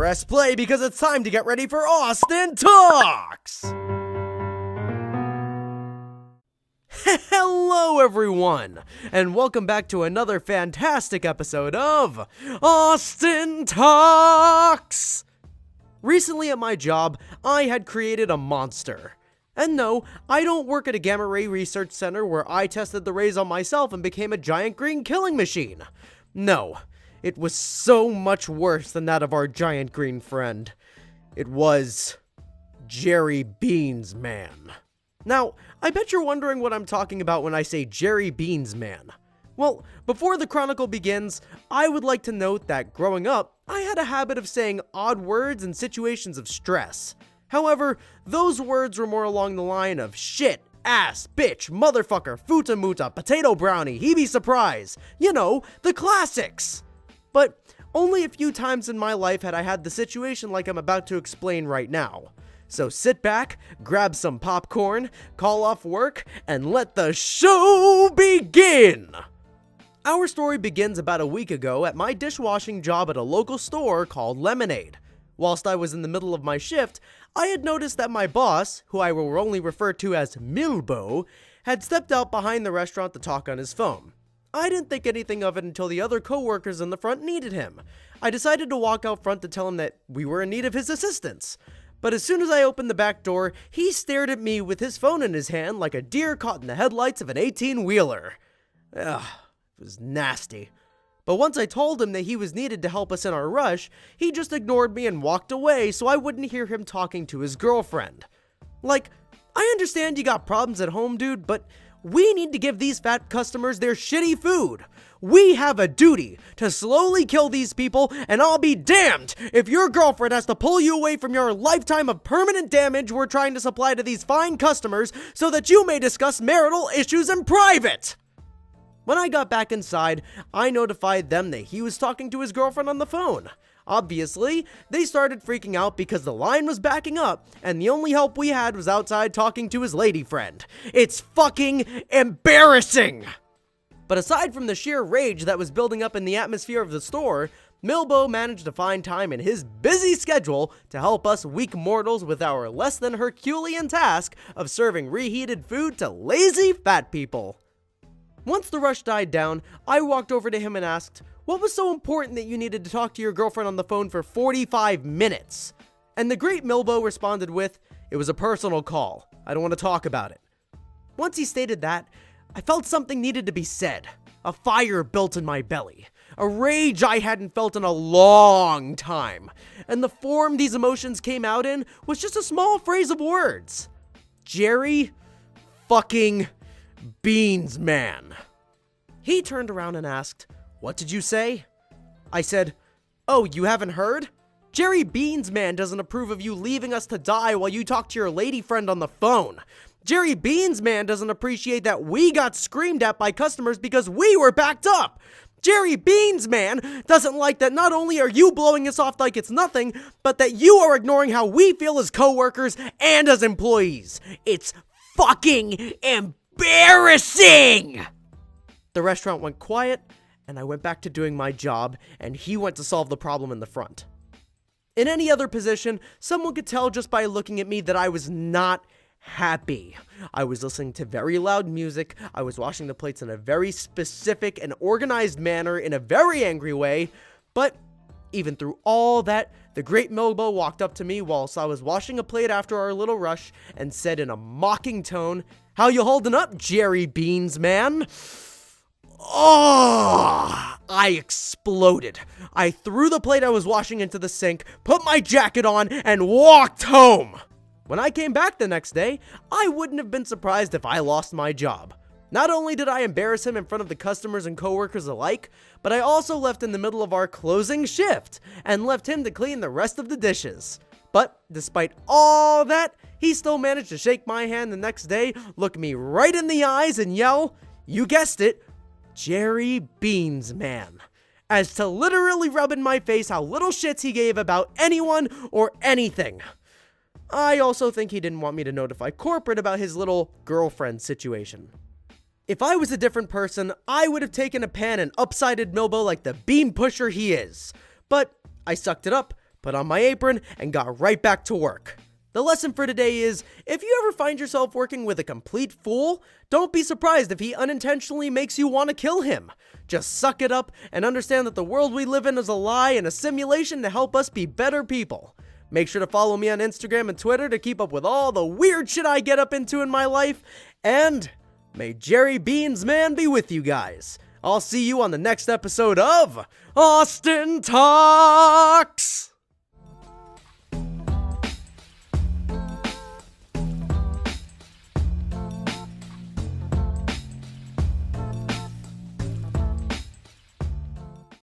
Press play because it's time to get ready for Austin Talks! Hello everyone, and welcome back to another fantastic episode of Austin Talks! Recently at my job, I had created a monster. And no, I don't work at a gamma ray research center where I tested the rays on myself and became a giant green killing machine. No, it was so much worse than that of our giant green friend. It was Jerry Beans Man. Now, I bet you're wondering what I'm talking about when I say Jerry Beans Man. Well, before the chronicle begins, I would like to note that growing up, I had a habit of saying odd words in situations of stress. However, those words were more along the line of shit, ass, bitch, motherfucker, futa muta, potato brownie, Hebe surprise. You know, the classics. But only a few times in my life had I had the situation like I'm about to explain right now. So sit back, grab some popcorn, call off work, and let the show begin! Our story begins about a week ago at my dishwashing job at a local store called Lemonade. Whilst I was in the middle of my shift, I had noticed that my boss, who I will only refer to as Milbo, had stepped out behind the restaurant to talk on his phone. I didn't think anything of it until the other co-workers in the front needed him. I decided to walk out front to tell him that we were in need of his assistance. But as soon as I opened the back door, he stared at me with his phone in his hand like a deer caught in the headlights of an 18-wheeler. Ugh, it was nasty. But once I told him that he was needed to help us in our rush, he just ignored me and walked away so I wouldn't hear him talking to his girlfriend. Like, I understand you got problems at home, dude, but we need to give these fat customers their shitty food. We have a duty to slowly kill these people, and I'll be damned if your girlfriend has to pull you away from your lifetime of permanent damage we're trying to supply to these fine customers so that you may discuss marital issues in private. When I got back inside, I notified them that he was talking to his girlfriend on the phone. Obviously, they started freaking out because the line was backing up, and the only help we had was outside talking to his lady friend. It's fucking embarrassing! But aside from the sheer rage that was building up in the atmosphere of the store, Milbo managed to find time in his busy schedule to help us weak mortals with our less than Herculean task of serving reheated food to lazy fat people. Once the rush died down, I walked over to him and asked, what was so important that you needed to talk to your girlfriend on the phone for 45 minutes? And the great Milbo responded with, it was a personal call. I don't want to talk about it. Once he stated that, I felt something needed to be said. A fire built in my belly. A rage I hadn't felt in a long time. And the form these emotions came out in was just a small phrase of words. Jerry fucking Beans Man. He turned around and asked, what did you say? I said, oh, you haven't heard? Jerry Beans Man doesn't approve of you leaving us to die while you talk to your lady friend on the phone. Jerry Beans Man doesn't appreciate that we got screamed at by customers because we were backed up. Jerry Beans Man doesn't like that not only are you blowing us off like it's nothing, but that you are ignoring how we feel as coworkers and as employees. It's fucking embarrassing! The restaurant went quiet, and I went back to doing my job, and he went to solve the problem in the front. In any other position, someone could tell just by looking at me that I was not happy. I was listening to very loud music, I was washing the plates in a very specific and organized manner in a very angry way, but even through all that, the great Milbo walked up to me whilst I was washing a plate after our little rush and said in a mocking tone, how you holding up, Jerry Beans Man? Oh, I exploded. I threw the plate I was washing into the sink, put my jacket on, and walked home. When I came back the next day, I wouldn't have been surprised if I lost my job. Not only did I embarrass him in front of the customers and coworkers alike, but I also left in the middle of our closing shift and left him to clean the rest of the dishes. But despite all that, he still managed to shake my hand the next day, look me right in the eyes and yell, you guessed it, Jerry Beans Man, as to literally rub in my face how little shits he gave about anyone or anything. I also think he didn't want me to notify corporate about his little girlfriend situation. If I was a different person, I would have taken a pan and upsided Milbo like the beam pusher he is. But I sucked it up, put on my apron, and got right back to work. The lesson for today is, if you ever find yourself working with a complete fool, don't be surprised if he unintentionally makes you want to kill him. Just suck it up and understand that the world we live in is a lie and a simulation to help us be better people. Make sure to follow me on Instagram and Twitter to keep up with all the weird shit I get up into in my life, and may Jerry Beans Man be with you guys. I'll see you on the next episode of Austin Talks!